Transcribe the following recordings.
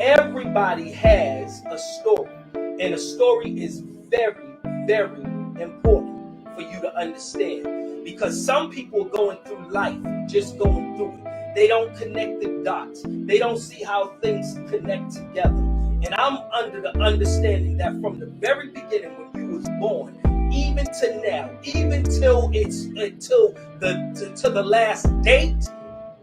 Everybody has a story, and a story is very, very important for you to understand because some people are going through life just going through it. They don't connect the dots, they don't see how things connect together. And I'm under the understanding that from the very beginning, when you was born, even to now, even till it's until to the last day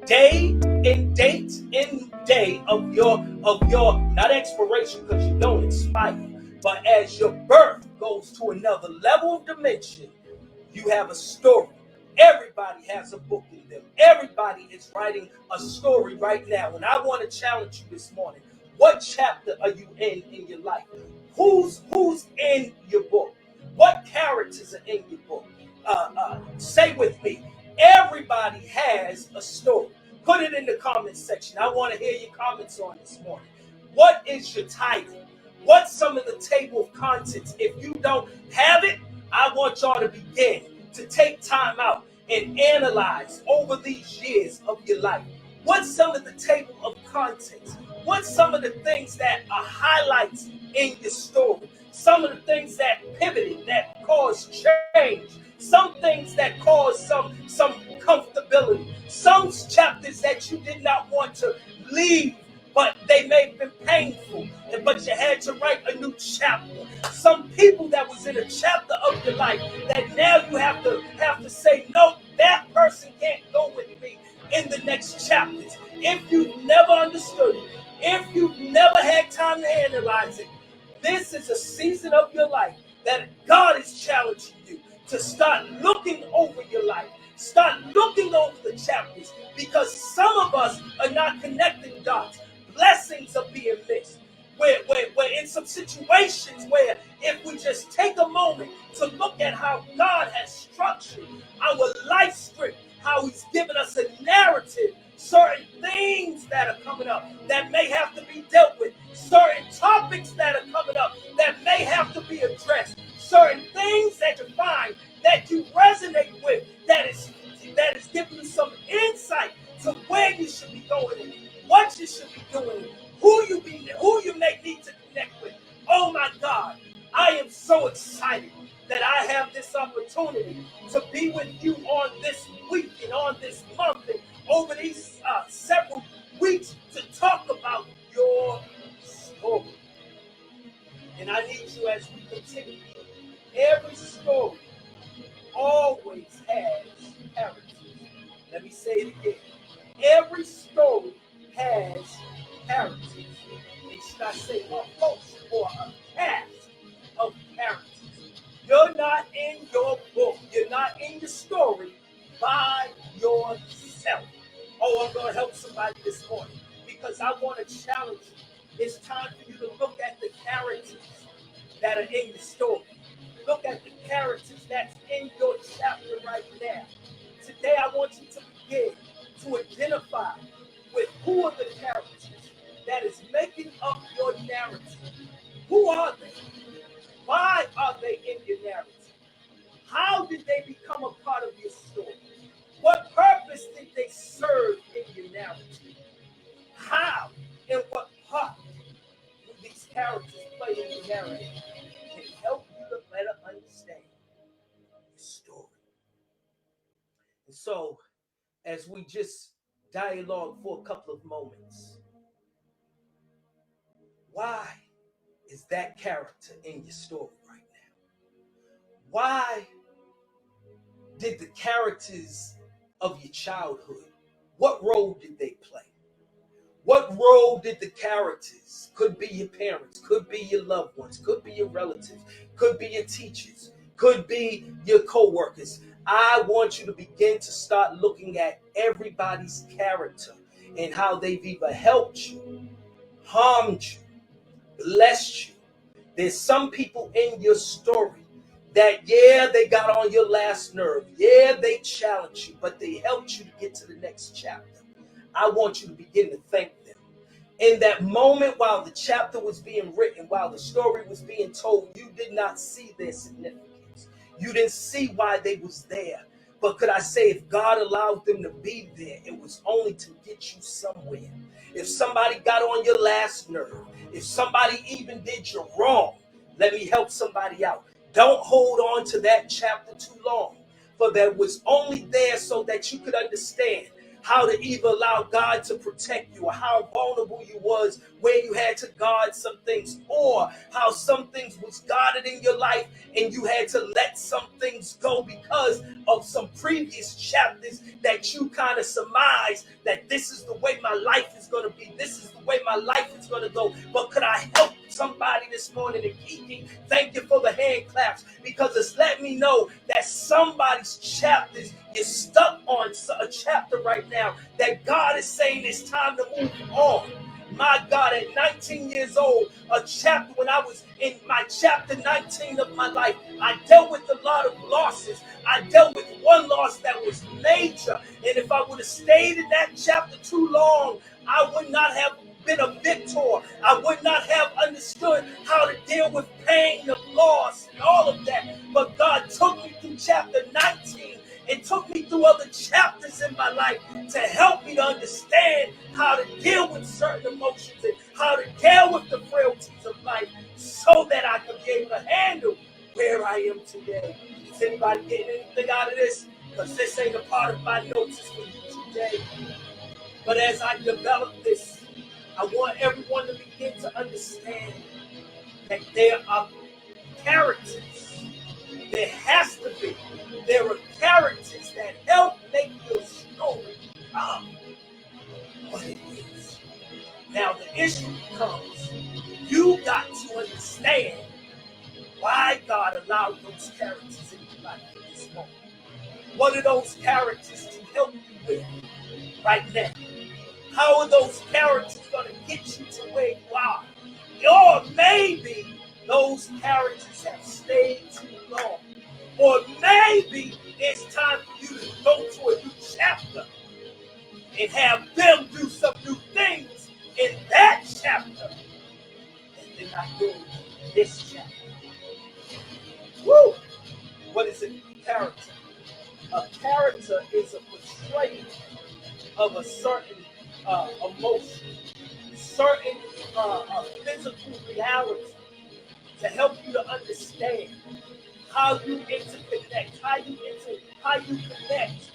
and day of your not expiration because you don't expire, but as your birth goes to another level of dimension, you have a story. Everybody has a book in them. Everybody is writing a story right now. And I want to challenge you this morning. What chapter are you in your life? Who's in your book? What characters are in your book? Say with me. Everybody has a story. Put it in the comments section. I want to hear your comments on this morning. What is your title? What's some of the table of contents? If you don't have it, I want y'all to begin to take time out and analyze over these years of your life. What's some of the table of contents? What's some of the things that are highlights in your story? Some of the things that pivoted, that caused change. Some things that caused some comfortability. Some chapters that you did not want to leave, but they may have been painful, but you had to write a new chapter. Some people that was in a chapter of your life that now you have to say, no, that person can't go with me in the next chapters. If you've never understood it, if you've never had time to analyze it, this is a season of your life that God is challenging you to start looking over your life. Start looking over the chapters because some of us are not connecting dots. Blessings are being missed. We're in some situations where if we just take a moment to look at how God has structured our life script, how He's given us a narrative, certain things that are coming up that may have to be dealt with, certain topics that are coming up that may have to be addressed, certain things that you find that you resonate with that is giving you some insight to where you should be going and what you should be doing, who you may need to connect with. Oh my God, I am so excited that I have this opportunity to be with you on this week and on this month and over these several weeks to talk about your story. And I need you as we continue. Every story always has characters. Let me say it again. Every story has characters. And should I say a host or a cast of characters? You're not in your book. You're not in your story by yourself. Oh, I'm going to help somebody this morning because I want to challenge you. It's time for you to look at the characters that are in the story. Look at the characters that's in your chapter right now. Today, I want you to begin to identify with who are the characters that is making up your narrative. Who are they? Why are they in your narrative? How did they become a part of your story? What purpose did they serve in your narrative? How and what part do these characters play in your narrative can help you to better understand the story? And so, as we just dialogue for a couple of moments, why is that character in your story right now? Why did the characters of your childhood, what role did they play? What role did the characters, could be your parents, could be your loved ones, could be your relatives, could be your teachers, could be your co-workers. I want you to begin to start looking at everybody's character and how they've either helped you, harmed you, blessed you. There's some people in your story that, yeah, they got on your last nerve. Yeah, they challenged you, but they helped you to get to the next chapter. I want you to begin to thank them. In that moment, while the chapter was being written, while the story was being told, you did not see their significance. You didn't see why they was there. But could I say, if God allowed them to be there, it was only to get you somewhere. If somebody got on your last nerve, if somebody even did you wrong, let me help somebody out. Don't hold on to that chapter too long, for that was only there so that you could understand how to either allow God to protect you, or how vulnerable you was, where you had to guard some things, or how some things was guarded in your life and you had to let some things go because of some previous chapters that you kind of surmised that this is the way my life is going to be, this is the way my life is going to go. But could I help somebody this morning? And Kiki, thank you for the hand claps, because it's let me know that somebody's chapters, you're stuck on a chapter right now that God is saying it's time to move on. My God, at 19 years old, a chapter when I was in my chapter 19 of my life, I dealt with a lot of losses. I dealt with one loss that was major. And if I would have stayed in that chapter too long, I would not have been a victor. I would not have understood how to deal with pain of loss and all of that. But God took me through chapter 19 and took me through other chapters in my life to help me to understand how to deal with certain emotions and how to deal with the frailties of life, so that I could be able to handle where I am today. Is anybody getting anything out of this? Because this ain't a part of my notes for you today. But as I develop this, I want everyone to begin to understand that there are characters. There has to be. There are characters that help make your story become what it is. Now the issue becomes, you got to understand why God allowed those characters in your life at this moment. What are those characters to help you with right now? How are those characters going to get you to where you are? Or maybe those characters have stayed too long. Or maybe it's time for you to go to a new chapter and have them do some new things in that chapter. And they're not doing this chapter. Woo! What is a character? A character is a portrayal of a certain emotion, certain physical reality, to help you to understand how you interconnect, how you connect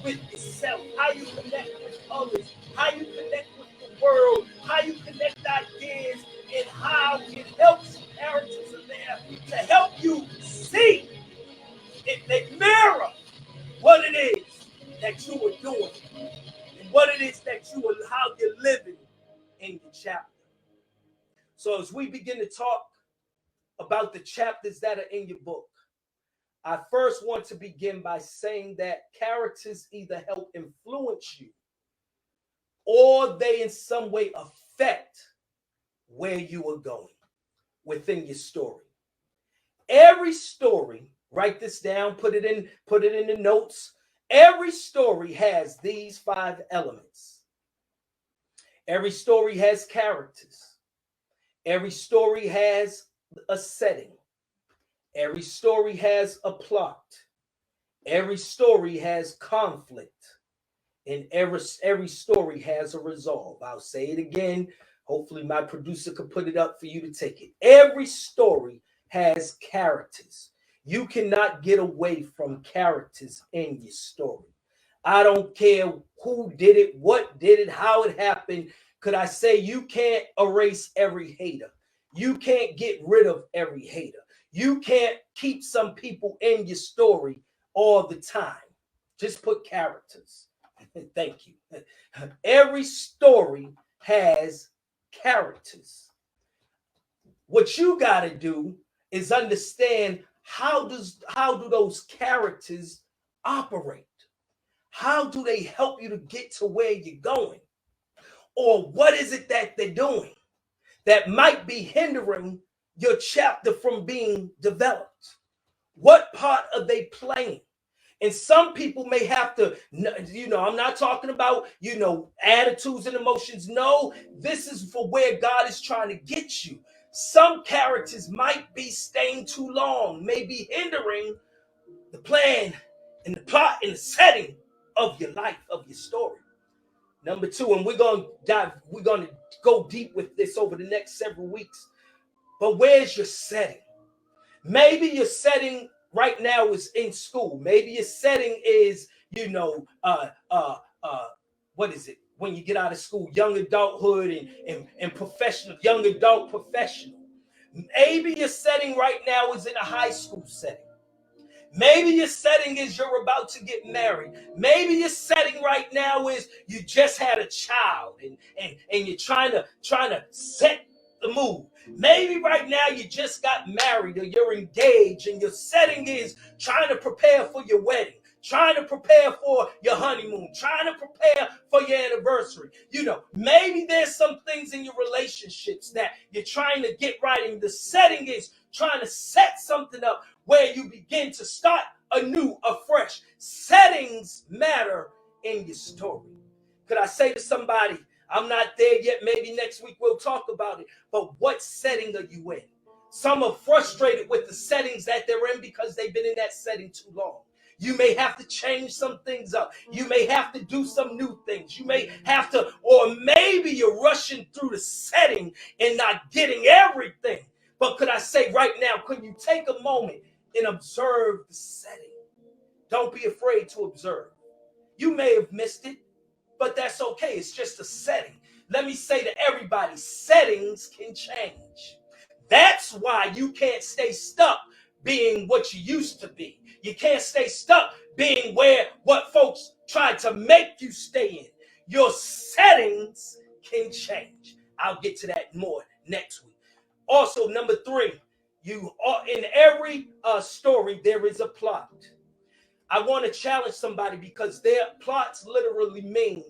with yourself, how you connect with others, how you connect with the world, how you connect ideas, and how it helps characters in there to help you see it. They mirror what it is that you are doing and what it is that you are, how you're living in your chapter. So as we begin to talk about the chapters that are in your book, I first want to begin by saying that characters either help influence you or they in some way affect where you are going within your story. Every story, write this down, put it in the notes. Every story has these 5 elements. Every story has characters. Every story has a setting. Every story has a plot. Every story has conflict. And every story has a resolve. I'll say it again. Hopefully my producer could put it up for you to take it. Every story has characters. You cannot get away from characters in your story. I don't care who did it, what did it, how it happened. Could I say you can't erase every hater? You can't get rid of every hater. You can't keep some people in your story all the time. Just put characters. Thank you. Every story has characters. What you got to do is understand how do those characters operate? How do they help you to get to where you're going? Or what is it that they're doing that might be hindering your chapter from being developed? What part are they playing? And some people may have to, I'm not talking about, attitudes and emotions. No, this is for where God is trying to get you. Some characters might be staying too long, may be hindering the plan and the plot and the setting of your life, of your story. Number two, and we're going to go deep with this over the next several weeks. But where's your setting? Maybe your setting right now is in school. Maybe your setting is, what is it? When you get out of school, young adulthood and professional, young adult professional. Maybe your setting right now is in a high school setting. Maybe your setting is you're about to get married. Maybe your setting right now is you just had a child and you're trying to set the mood. Maybe right now you just got married or you're engaged and your setting is trying to prepare for your wedding, trying to prepare for your honeymoon, trying to prepare for your anniversary. Maybe there's some things in your relationships that you're trying to get right, and the setting is trying to set something up where you begin to start anew, afresh. Settings matter in your story. Could I say to somebody, I'm not there yet, maybe next week we'll talk about it, but what setting are you in? Some are frustrated with the settings that they're in because they've been in that setting too long. You may have to change some things up. You may have to do some new things. You may have to, or maybe you're rushing through the setting and not getting everything. But could I say right now, could you take a moment and observe the setting? Don't be afraid to observe. You may have missed it, but that's okay. It's just a setting. Let me say to everybody, settings can change. That's why you can't stay stuck being what you used to be. You can't stay stuck being what folks tried to make you stay in. Your settings can change. I'll get to that more next week. Also, number three, in every story, there is a plot. I want to challenge somebody because their plots literally mean,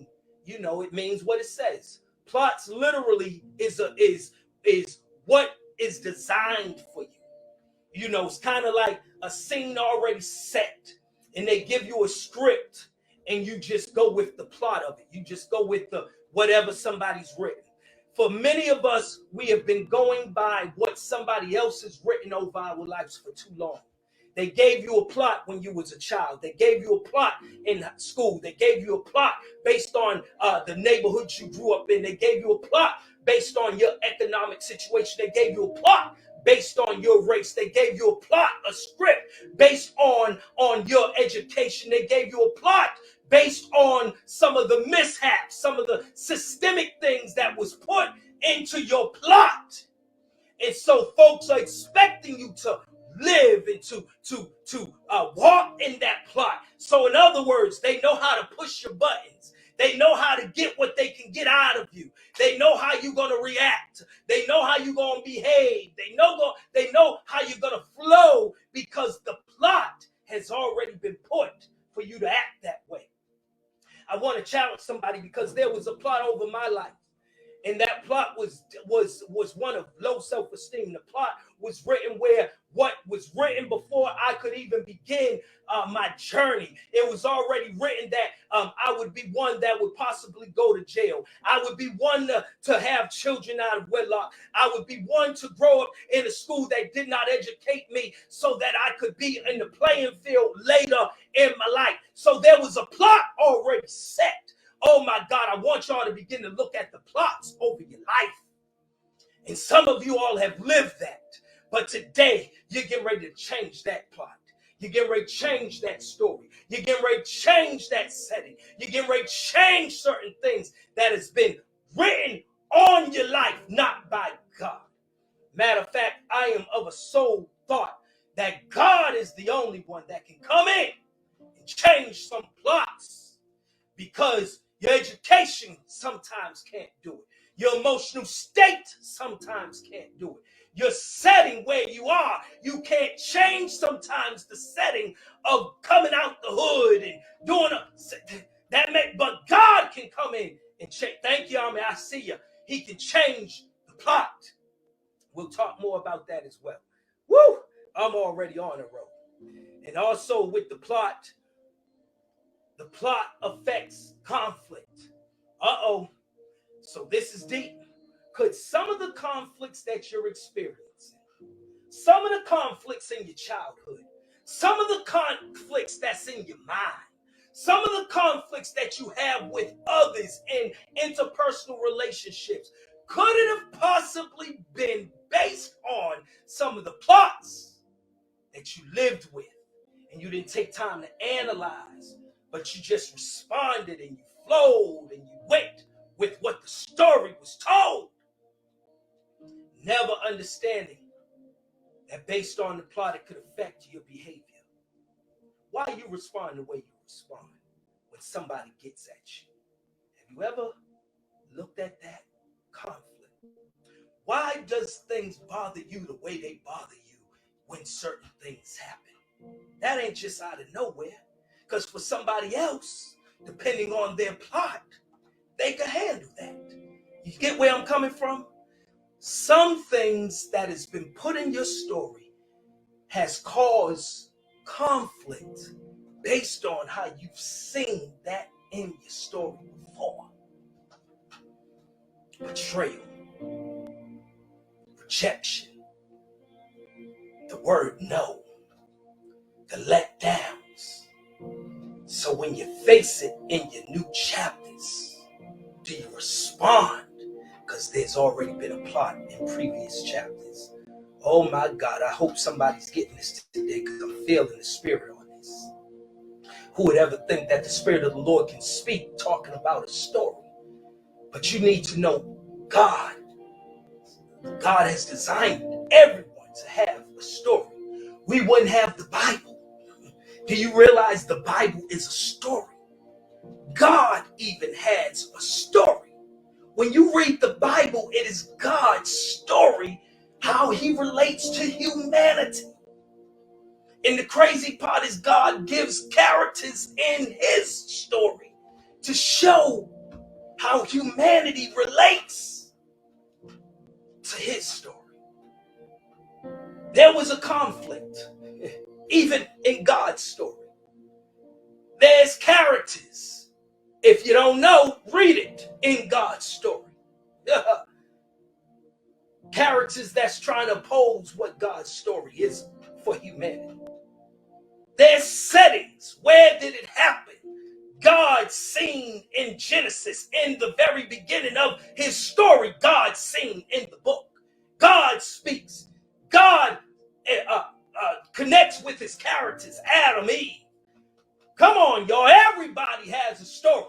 it means what it says. Plots literally is what is designed for you. It's kind of like a scene already set, and they give you a script, and you just go with the plot of it. You just go with the whatever somebody's written. For many of us, we have been going by what somebody else has written over our lives for too long. They gave you a plot when you was a child. They gave you a plot in school. They gave you a plot based on the neighborhood you grew up in. They gave you a plot based on your economic situation. They gave you a plot based on your race. They gave you a plot, a script based on your education. They gave you a plot based on some of the mishaps, some of the systemic things that was put into your plot. And so folks are expecting you to live and to walk in that plot. So in other words, they know how to push your buttons. They know how to get what they can get out of you. They know how you're going to react. They know how you're going to behave. They know how you're going to flow because the plot has already been put for you to act that way. I want to challenge somebody because there was a plot over my life. And that plot was one of low self-esteem. The plot was written where what was written before I could even begin my journey. It was already written that I would be one that would possibly go to jail. I would be one to have children out of wedlock. I would be one to grow up in a school that did not educate me so that I could be in the playing field later in my life. So there was a plot already set. Oh my God, I want y'all to begin to look at the plots over your life. And some of you all have lived that. But today, you're getting ready to change that plot. You're getting ready to change that story. You're getting ready to change that setting. You're getting ready to change certain things that has been written on your life, not by God. Matter of fact, I am of a soul thought that God is the only one that can come in and change some plots, because your education sometimes can't do it. Your emotional state sometimes can't do it. Your setting where you are, you can't change sometimes the setting of coming out the hood and doing but God can come in and change. Thank you, Army. I see you. He can change the plot. We'll talk more about that as well. Woo! I'm already on a roll. And also with the plot affects conflict. So this is deep. Could some of the conflicts that you're experiencing, some of the conflicts in your childhood, Some of the conflicts that's in your mind, some of the conflicts that you have with others in interpersonal relationships, could it have possibly been based on some of the plots that you lived with and you didn't take time to analyze, but you just responded and you flowed and you went with what the story was told, never understanding that based on the plot it could affect your behavior? Why you respond the way you respond when somebody gets at you? Have you ever looked at that conflict? Why does things bother you the way they bother you when certain things happen? That ain't just out of nowhere. Because for somebody else, depending on their plot, they can handle that. You get where I'm coming from? Some things that has been put in your story has caused conflict based on how you've seen that in your story before. Betrayal, rejection, the word no, the letdowns. So when you face it in your new chapters, do you respond? Because there's already been a plot in previous chapters. Oh my God, I hope somebody's getting this today, because I'm feeling the spirit on this. Who would ever think that the Spirit of the Lord can speak talking about a story? But you need to know God. God has designed everyone to have a story. We wouldn't have the Bible. Do you realize the Bible is a story? God even has a story. When you read the Bible, it is God's story, how he relates to humanity. And the crazy part is God gives characters in his story to show how humanity relates to his story. There was a conflict, even in God's story. There's characters. If you don't know, read it in God's story. Characters that's trying to oppose what God's story is for humanity. There's settings. Where did it happen? God's scene in Genesis, in the very beginning of his story, God's scene in the book. God speaks. God connects with his characters, Adam, Eve. Come on, y'all. Everybody has a story.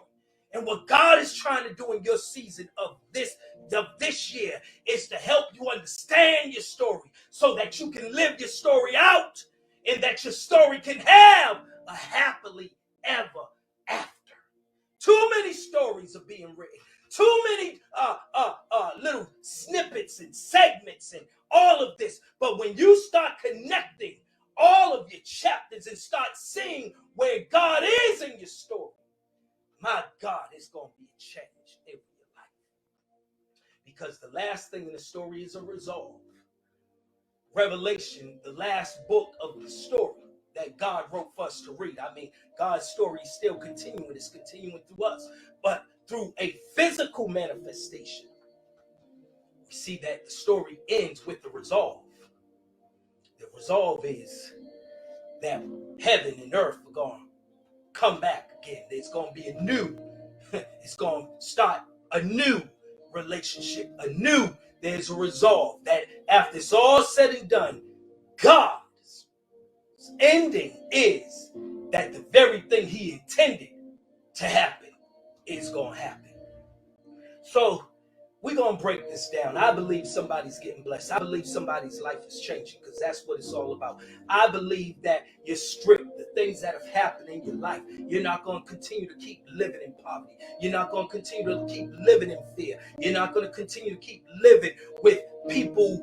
And what God is trying to do in your season of this year is to help you understand your story so that you can live your story out and that your story can have a happily ever after. Too many stories are being written. Too many little snippets and segments and all of this. But when you start connecting all of your chapters and start seeing where God is in your story, my God, it's going to be a change in your life. Because the last thing in the story is a resolve. Revelation, the last book of the story that God wrote for us to read. I mean, God's story is still continuing. It's continuing through us. But through a physical manifestation, we see that the story ends with the resolve. The resolve is that heaven and earth are going to come back again. There's going to be a new, it's going to start a new relationship, there's a resolve that after it's all said and done, God's ending is that the very thing he intended to happen is going to happen. So we're going to break this down. I believe somebody's getting blessed. I believe somebody's life is changing because that's what it's all about. I believe that you're stripped, the things that have happened in your life. You're not going to continue to keep living in poverty. You're not going to continue to keep living in fear. You're not going to continue to keep living with people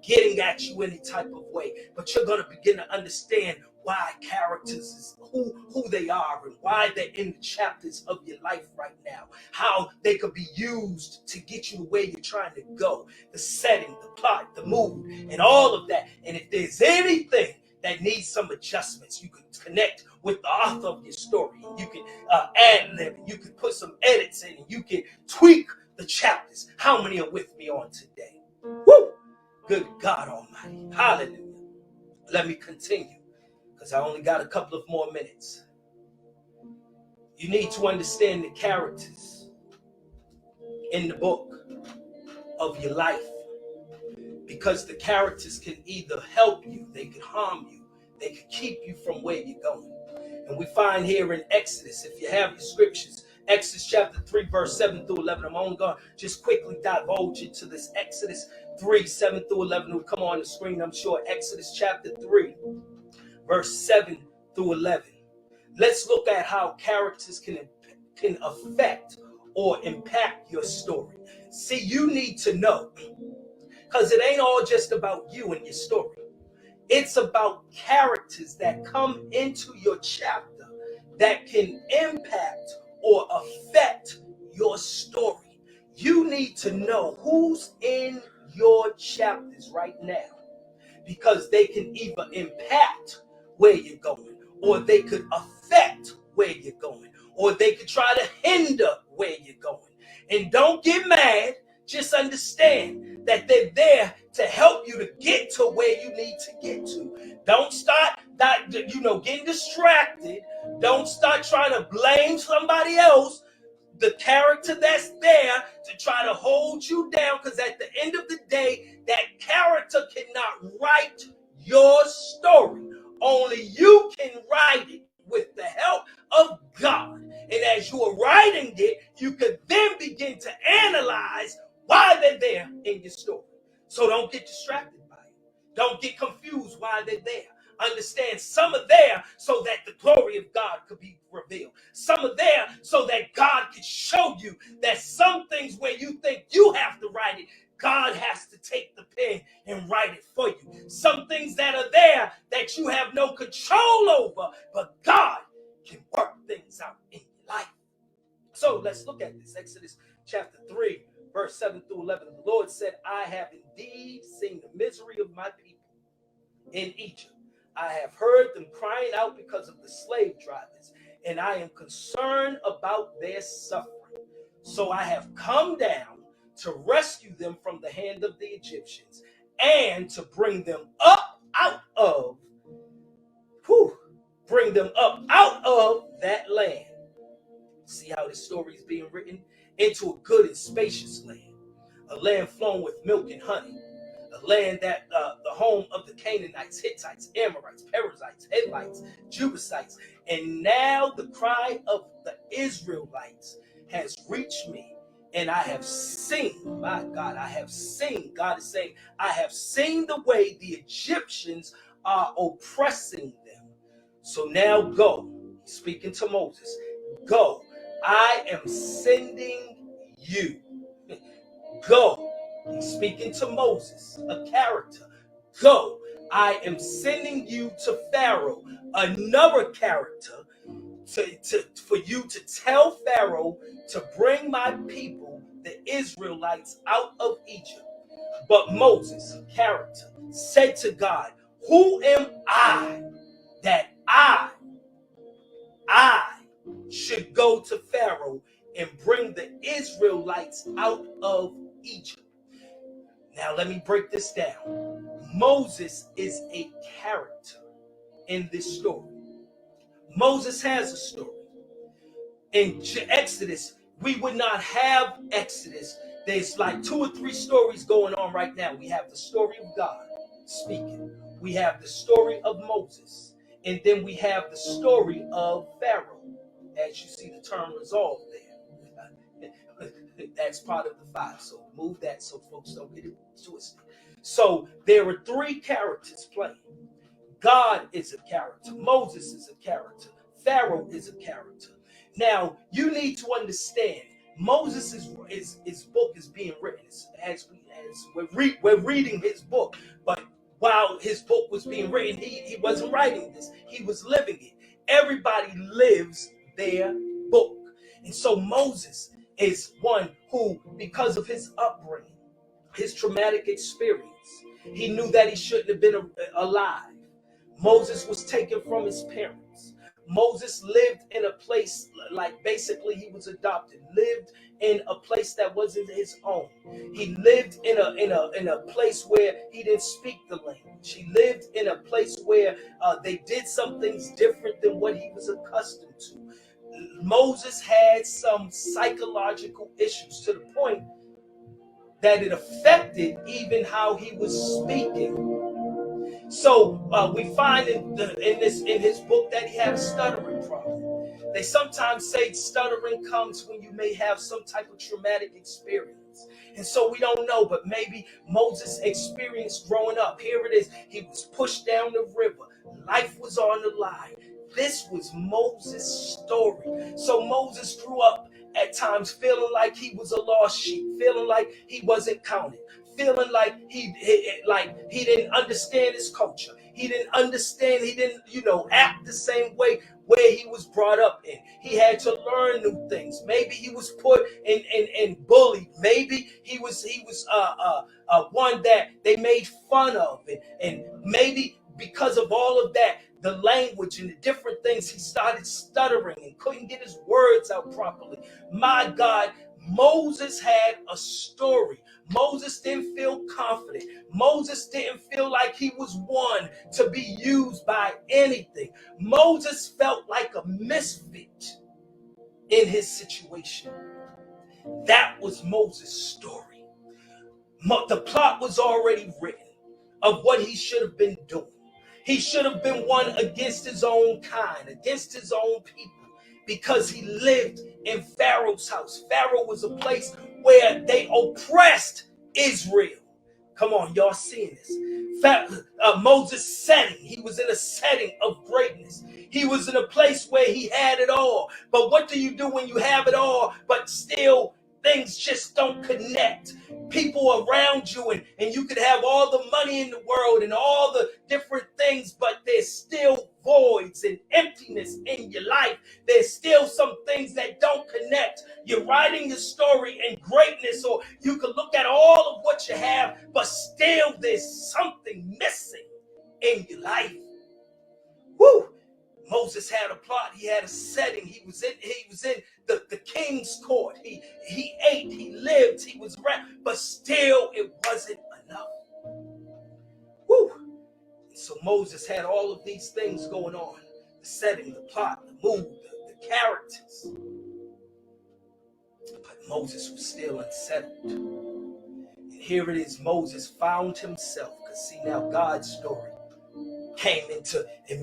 getting at you any type of way. But you're going to begin to understand why characters is who they are and why they're in the chapters of your life right now, how they could be used to get you where you're trying to go, the setting, the plot, the mood, and all of that. And if there's anything that needs some adjustments, you can connect with the author of your story, and you can ad lib, and you can put some edits in, and you can tweak the chapters. How many are with me on today? Woo! Good God Almighty. Hallelujah. Let me continue. because I only got a couple of more minutes. You need to understand the characters in the book of your life, because the characters can either help you, they could harm you, they could keep you from where you're going. And we find here in Exodus, if you have your scriptures, Exodus chapter 3, verse 7 through 11. I'm only going to just quickly divulge into this. Exodus 3, 7 through 11 will come on the screen, I'm sure. Exodus chapter 3, verse 7 through 11. Let's look at how characters can affect or impact your story. See, you need to know, because it ain't all just about you and your story. It's about characters that come into your chapter that can impact or affect your story. You need to know who's in your chapters right now, because they can either impact where you're going, or they could affect where you're going, or they could try to hinder where you're going. And don't get mad. Just understand that they're there to help you to get to where you need to get to. Don't start getting distracted. Don't start trying to blame somebody else, the character that's there to try to hold you down, because at the end of the day, that character cannot write your story. Only you can write it with the help of God. And as you are writing it, you could then begin to analyze why they're there in your story. So don't get distracted by it. Don't get confused why they're there. Understand, some are there so that the glory of God could be revealed. Some are there so that God could show you that some things where you think you have to write it, God has to take the pen and write it for you. Some things that are there that you have no control over, but God can work things out in your life. So let's look at this. Exodus chapter 3, verse 7 through 11. The Lord said, I have indeed seen the misery of my people in Egypt. I have heard them crying out because of the slave drivers, and I am concerned about their suffering. So I have come down to rescue them from the hand of the Egyptians, and to bring them up out of that land. See how this story is being written? Into a good and spacious land, a land flowing with milk and honey, a land that the home of the Canaanites, Hittites, Amorites, Perizzites, Hivites, Jebusites. And now the cry of the Israelites has reached me, and I have seen, my God, I have seen, God is saying, I have seen the way the Egyptians are oppressing them. So now go, speaking to Moses, go, I am sending you. Go, he's speaking to Moses, a character. Go, I am sending you to Pharaoh, another character, for you to tell Pharaoh to bring my people, the Israelites, out of Egypt. But Moses, character, said to God, who am I that I should go to Pharaoh and bring the Israelites out of Egypt? Now let me break this down. Moses is a character in this story. Moses has a story. In Exodus, we would not have Exodus. There's like 2 or 3 stories going on right now. We have the story of God speaking. We have the story of Moses. And then we have the story of Pharaoh. As you see the term resolved there. That's part of the 5. So move that so folks don't get it twisted. So there are 3 characters playing. God is a character. Moses is a character. Pharaoh is a character. Now, you need to understand, Moses' book is being written as we're reading his book. But while his book was being written, he wasn't writing this. He was living it. Everybody lives their book. And so Moses is one who, because of his upbringing, his traumatic experience, he knew that he shouldn't have been alive. Moses was taken from his parents. Moses lived in a place like basically he was adopted, lived in a place that wasn't his own. He lived in a place where he didn't speak the language. He lived in a place where they did some things different than what he was accustomed to. Moses had some psychological issues to the point that it affected even how he was speaking. So we find in his book that he had a stuttering problem. They sometimes say stuttering comes when you may have some type of traumatic experience. And so we don't know, but maybe Moses experienced growing up. Here it is. He was pushed down the river. Life was on the line. This was Moses' story. So Moses grew up at times feeling like he was a lost sheep, feeling like he wasn't counted, feeling like he didn't understand his culture. He didn't understand. He didn't, act the same way where he was brought up in. He had to learn new things. Maybe he was put in bullied. Maybe he was one that they made fun of, and maybe because of all of that, the language and the different things, he started stuttering and couldn't get his words out properly. My God, Moses had a story. Moses didn't feel confident. Moses didn't feel like he was one to be used by anything. Moses felt like a misfit in his situation. That was Moses' story. The plot was already written of what he should have been doing. He should have been one against his own kind, against his own people, because he lived in Pharaoh's house. Pharaoh was a place where they oppressed Israel. Come on, y'all seeing this? Moses' setting, he was in a setting of greatness. He was in a place where he had it all. But what do you do when you have it all, but still things just don't connect? People around you, and you could have all the money in the world and all the different things, but there's still voids and emptiness in your life. There's still some things that don't connect. You're writing your story in greatness, or you could look at all of what you have, but still there's something missing in your life. Woo! Moses had a plot. He had a setting. He was in the king's court. He ate, he lived, he was around, but still it wasn't enough. Woo! So Moses had all of these things going on. The setting, the plot, the mood, the characters. But Moses was still unsettled. And here it is, Moses found himself, because see now God's story came into and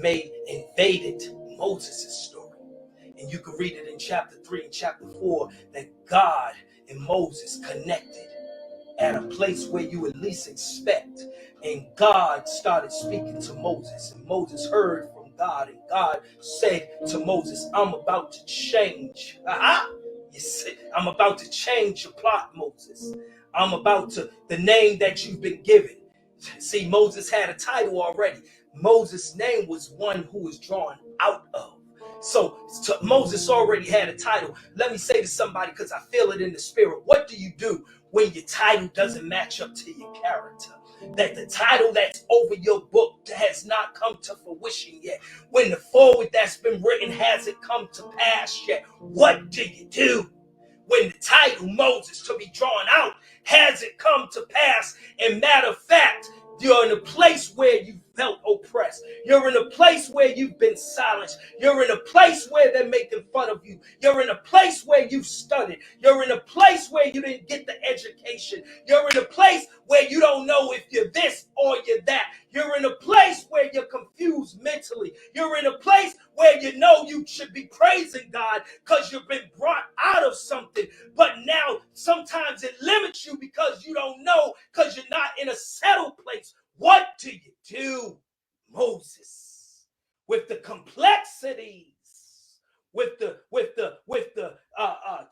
invaded Moses' story. And you can read it in chapter 3 and chapter 4 that God and Moses connected at a place where you at least expect. And God started speaking to Moses, and Moses heard from God, and God said to Moses, I'm about to change. You see, I'm about to change your plot, Moses. I'm about to, the name that you've been given. See, Moses had a title already. Moses' name was one who was drawn out of. So Moses already had a title. Let me say to somebody, because I feel it in the spirit. What do you do when your title doesn't match up to your character? That the title that's over your book has not come to fruition yet. When the forward that's been written hasn't come to pass yet. What do you do? When the title Moses to be drawn out hasn't come to pass, and matter of fact, you're in a place where you felt oppressed. You're in a place where you've been silenced. You're in a place where they're making fun of you. You're in a place where you've studied. You're in a place where you didn't get the education. You're in a place where you don't know if you're this or you're that. You're in a place where you're confused mentally. You're in a place where you know you should be praising God because you've been brought out of something. But now sometimes it limits you because you don't know, because you're not in a settled place. What do you do, Moses, with the complexities, with the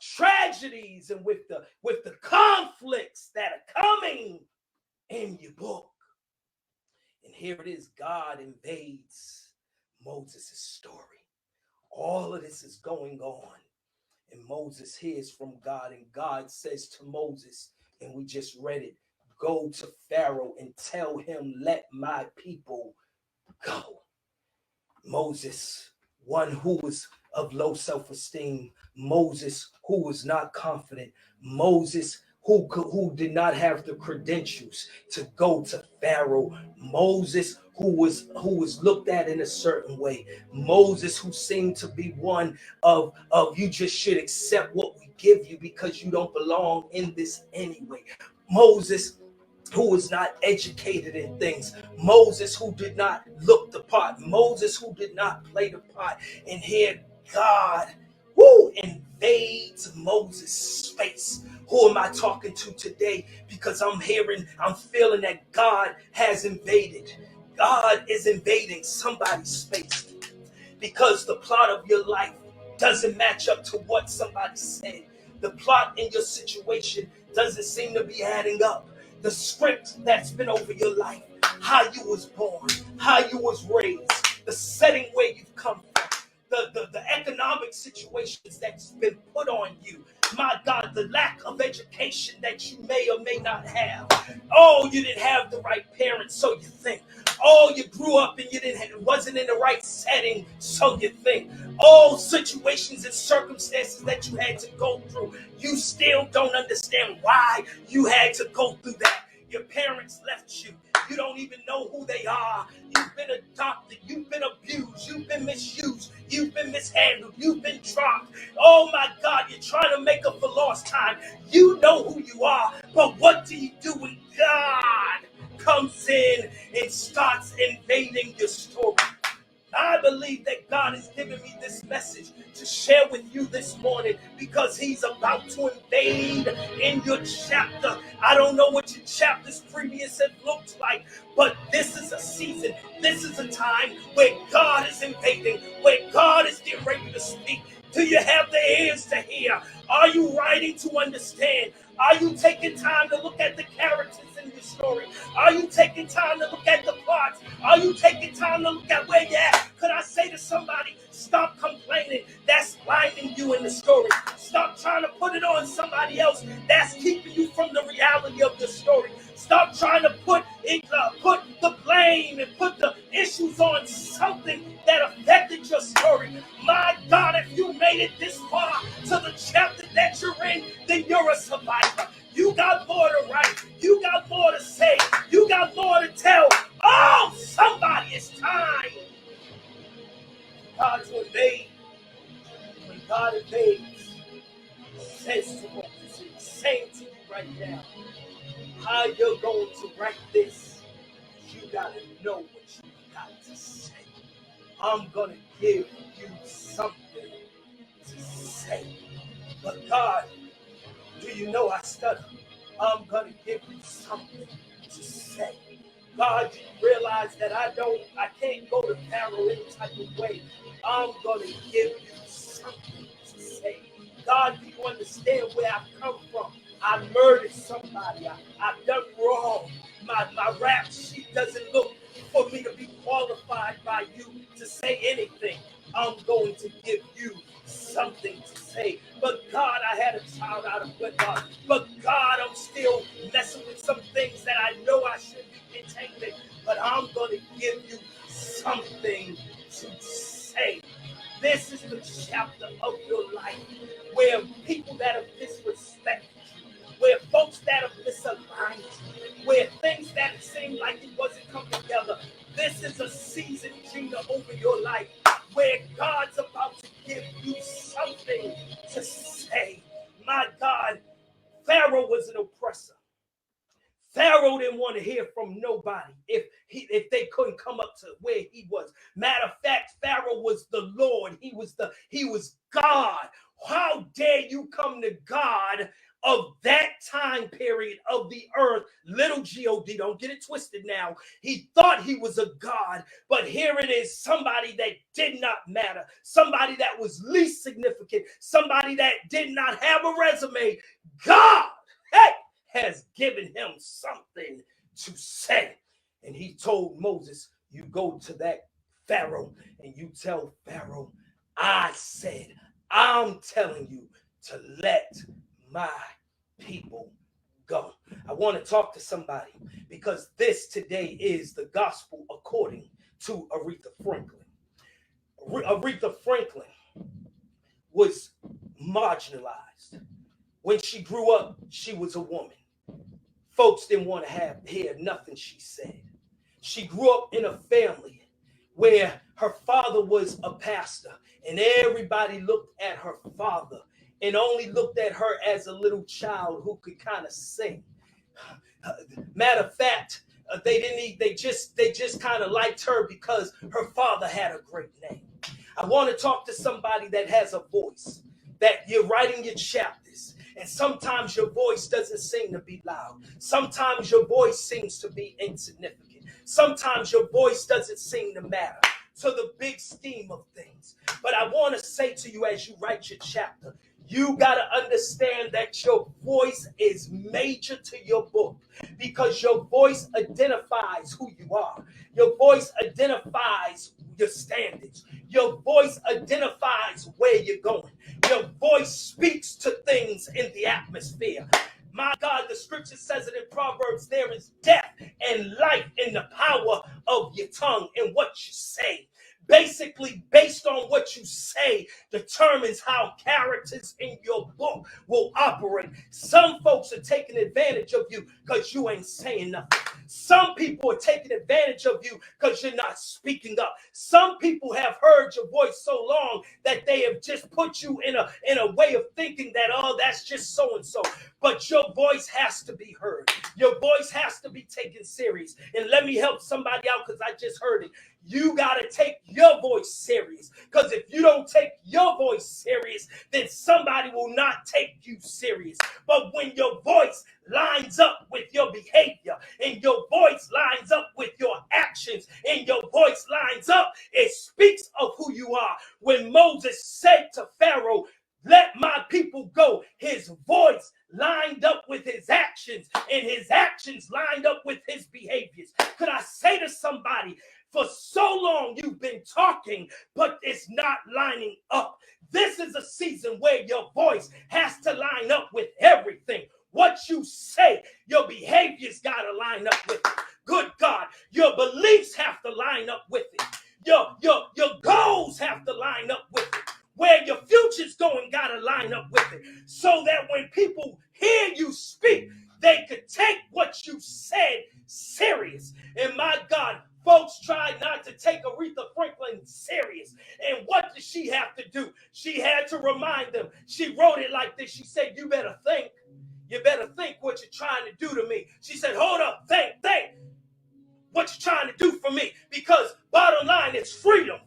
tragedies, and with the conflicts that are coming in your book? And here it is, God invades Moses' story. All of this is going on, and Moses hears from God, and God says to Moses, and we just read it, go to Pharaoh and tell him, let my people go. Moses one who was of low self-esteem, Moses who was not confident, Moses who did not have the credentials to go to Pharaoh, Moses who was looked at in a certain way, Moses who seemed to be one of you just should accept what we give you because you don't belong in this anyway. Moses who was not educated in things, Moses who did not look the part, Moses who did not play the part. And here God invades Moses' space. Who am I talking to today? Because I'm feeling that God has invaded. God is invading somebody's space because the plot of your life doesn't match up to what somebody said. The plot in your situation doesn't seem to be adding up. The script that's been over your life, how you was born, how you was raised, the setting where you've come from, the economic situations that's been put on you. My God, the lack of education that you may or may not have. Oh, you didn't have the right parents, so you think. Oh, you grew up and wasn't in the right setting, so you think. Oh, situations and circumstances that you had to go through. You still don't understand why you had to go through that. Your parents left you. You don't even know who they are. You've been adopted. You've been abused. You've been misused. You've been mishandled. You've been dropped. Oh my God, you're trying to make up for lost time. You know who you are, but what do you do when God comes in and starts invading your story? I believe that God has given me this message to share with you this morning because he's about to invade in your chapter. I don't know what your chapters previous have looked like, but this is a season. This is a time where God is invading, where God is getting ready to speak. Do you have the ears to hear? Are you writing to understand? Are you taking time to look at the characters in your story? Are you taking time to look at the plots? Are you taking time to look at where you're at? Could I say to somebody, stop complaining? That's blinding you in the story. Stop trying to put it on somebody else. That's keeping you from the reality of the story. Stop trying to put the blame and put the issues on something that affected your story. My God, if you made it this far to the chapter that you're in, then you're a survivor. You got more to write. You got more to say. You got more to tell. Oh, somebody, it's time. God to invade. When God invades, says to Moses, saying to you right now, how you're going to write this, you got to know what you got to say. I'm going to give you something to say. But God, do you know I stutter? I'm going to give you something to say. God, you realize that I can't go to Pharaoh any type of way. I'm going to give you something to say. God, do you understand where I've come from? I murdered somebody. I've done wrong. My rap sheet doesn't look for me to be qualified by you to say anything. I'm going to give you something to say. But God, I had a child out of wedlock. But God, I'm still messing with some things that I know I shouldn't be entangling. But I'm going to give you something to say. This is the chapter of your life where people that have disrespected you, where folks that have misaligned you, where things that seem like it wasn't coming together. This is a season, Gina, over your life where God's about to give you something to say. My God, Pharaoh was an oppressor. Pharaoh didn't want to hear from nobody if they couldn't come up to where he was. Matter of fact, Pharaoh was the Lord. He was God. How dare you come to God of that time period of the earth? Little God, don't get it twisted now. He thought he was a God, but here it is, somebody that did not matter, somebody that was least significant, somebody that did not have a resume. God, hey, has given him something to say. And he told Moses, you go to that Pharaoh and you tell Pharaoh, I'm telling you to let my people go. I want to talk to somebody because this today is the gospel according to Aretha Franklin. Aretha Franklin was marginalized. When she grew up, she was a woman. Folks didn't want to hear nothing she said. She grew up in a family where her father was a pastor, and everybody looked at her father and only looked at her as a little child who could kind of sing. Matter of fact, they just kind of liked her because her father had a great name. I want to talk to somebody that has a voice, that you're writing your chapters, and sometimes your voice doesn't seem to be loud. Sometimes your voice seems to be insignificant. Sometimes your voice doesn't seem to matter to the big scheme of things. But I want to say to you, as you write your chapter, you got to understand that your voice is major to your book, because your voice identifies who you are. Your voice identifies your standards. Your voice identifies where you're going. Your voice speaks to things in the atmosphere. My God, the scripture says it in Proverbs, there is death and life in the power of your tongue and what you say. Basically, based on what you say determines how characters in your book will operate. Some folks are taking advantage of you because you ain't saying nothing. Some people are taking advantage of you because you're not speaking up. Some people have heard your voice so long that they have just put you in a way of thinking that, oh, that's just so and so. But your voice has to be heard. Your voice has to be taken serious. And let me help somebody out, because I just heard it. You got to take your voice serious, because if you don't take your voice serious, then somebody will not take you serious. But when your voice lines up with your behavior, and your voice lines up with your actions, and your voice lines up, it speaks of who you are. When Moses said to Pharaoh, "Let my people go," his voice lined up with his actions, and his actions lined up with his behaviors. Could I say to somebody, for so long you've been talking, but it's not lining up. This is a season where your voice has to line up with everything. What you say, your behaviors got to line up with it. Good God, your beliefs have to line up with it. Your goals have to line up with it. Where your future's going got to line up with it, so that when people hear you speak, they could take what you said serious. And my God, folks tried not to take Aretha Franklin serious. And what did she have to do? She had to remind them. She wrote it like this. She said, you better think. You better think what you're trying to do to me. She said, hold up, think what you're trying to do for me. Because bottom line, it's freedom.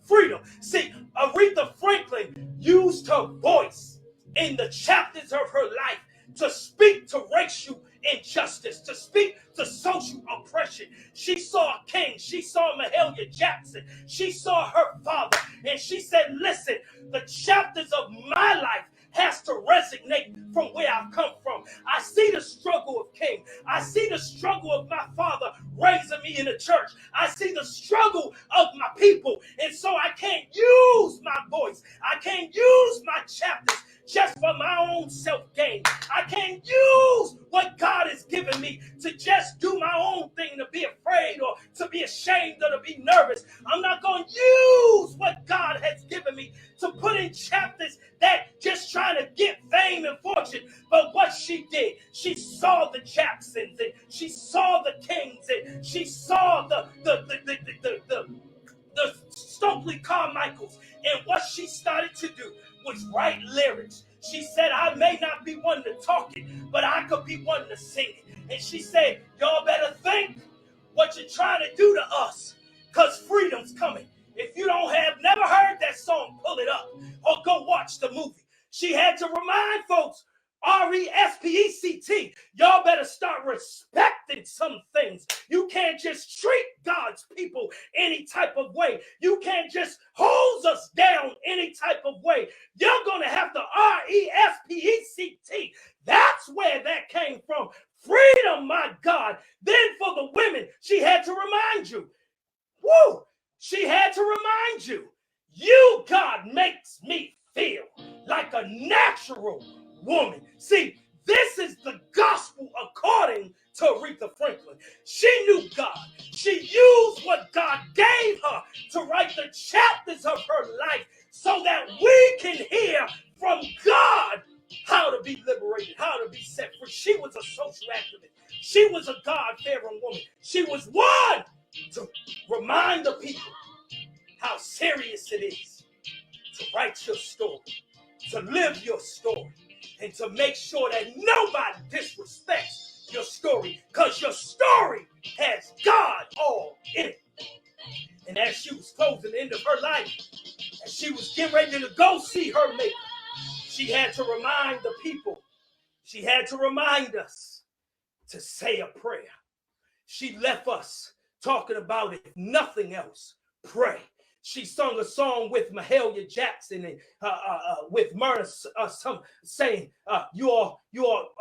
See, Aretha Franklin used her voice in the chapters of her life to speak to racial injustice, to speak to social oppression. She saw a king. She saw Mahalia Jackson. She saw her father. And she said, listen, the chapters of my life has to resonate from where I've come from. I see the struggle of King. I see the struggle of my father raising me in the church. I see the struggle of my people. And so I can't use my voice. I can't use my chapters just for my own self-gain. I can't use what God has given me to just do my own thing, to be afraid or to be ashamed or to be nervous. I'm not going to use what God has given me to put in chapters that just trying to get fame and fortune. But what she did, she saw the Jacksons, and she saw the Kings, and she saw the Stokely Carmichaels. And what she started to do was write lyrics. She said, I may not be one to talk it, but I could be one to sing it. And she said, y'all better think what you're trying to do to us, because freedom's coming. If you never heard that song, pull it up or go watch the movie. She had to remind folks, RESPECT, y'all better start respecting some things. You can't just treat God's people any type of way. You can't just hose us down any type of way. You're going to have to RESPECT. That's where that came from. Freedom, my God. Then for the women, she had to remind you. Woo! She had to remind you. You, God, makes me feel like a natural woman. See, this is the gospel according to Aretha Franklin. She knew God. She used what God gave her to write the chapters of her life She was a social activist. She was a God-fearing woman. She was one to remind the people how serious it is to write your story, to live your story, and to make sure that nobody disrespects your story, because your story has God all in it. And as she was closing the end of her life, as she was getting ready to go see her maker, she had to remind the people, she had to remind us to say a prayer. She left us talking about, if nothing else, pray. She sung a song with Mahalia Jackson and with Myrna saying, "Your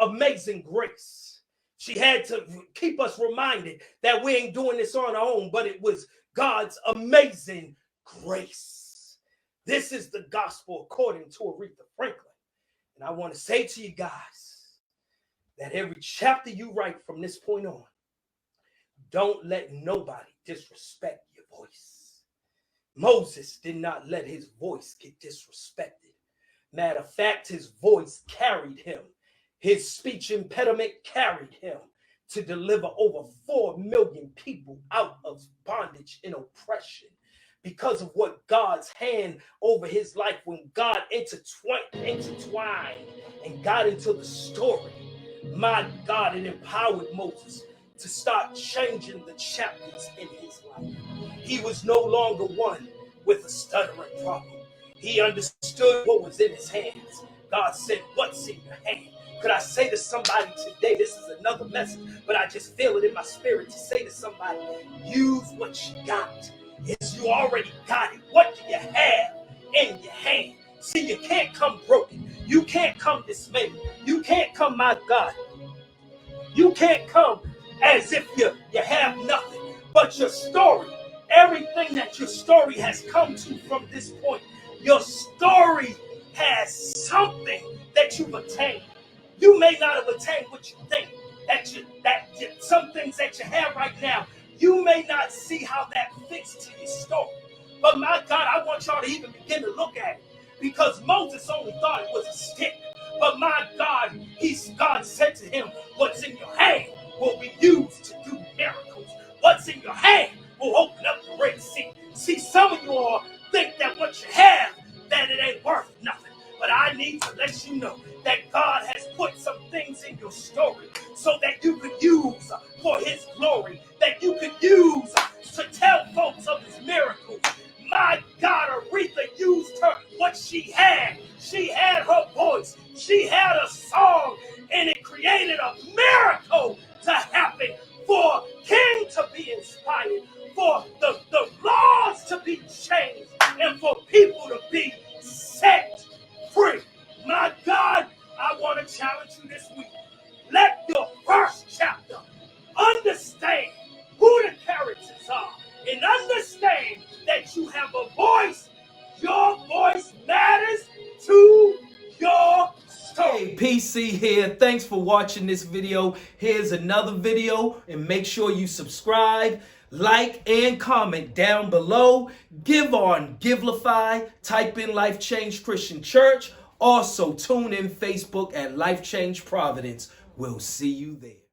amazing grace." She had to keep us reminded that we ain't doing this on our own, but it was God's amazing grace. This is the gospel according to Aretha Franklin. And I want to say to you guys that every chapter you write from this point on, don't let nobody disrespect your voice. Moses did not let his voice get disrespected. Matter of fact, his voice carried him. His speech impediment carried him to deliver over 4 million people out of bondage and oppression because of what God's hand over his life, when God intertwined and got into the story. My God, it empowered Moses to start changing the chapters in his life. He was no longer one with a stuttering problem. He understood what was in his hands. God said, "What's in your hand?" Could I say to somebody today, this is another message, but I just feel it in my spirit to say to somebody, use what you got. Yes, you already got it. What do you have in your hand? See, you can't come broken. You can't come dismayed. You can't come, my God. You can't come as if you have nothing. But your story, everything that your story has come to from this point, your story has something that you've attained. You may not have attained what you think, some things that you have right now, you may not see how that fits to your story. But my God, I want y'all to even begin to look at it, because Moses only thought it was a stick. But my God, God said to him, "What's in your hand will be used to do miracles. What's in your hand will open up the Red Sea." See, some of you all think that what you have, that it ain't worth nothing. But I need to let you know that God has put some things in your story so that you could use for his glory, that you could use to tell folks of his miracles. My God, Aretha used what she had. She had her voice. She had a song, and it created a miracle to happen, for King to be inspired, for the laws to be changed, and for people to be set free. My God, I want to challenge you this week. Let your first chapter understand who the characters are, and understand that you have a voice. Your voice matters to your story. Hey, PC here. Thanks for watching this video. Here's another video, and make sure you subscribe, like, and comment down below. Give on Givelify. Type in Life Change Christian Church. Also, tune in Facebook at Life Change Providence. We'll see you there.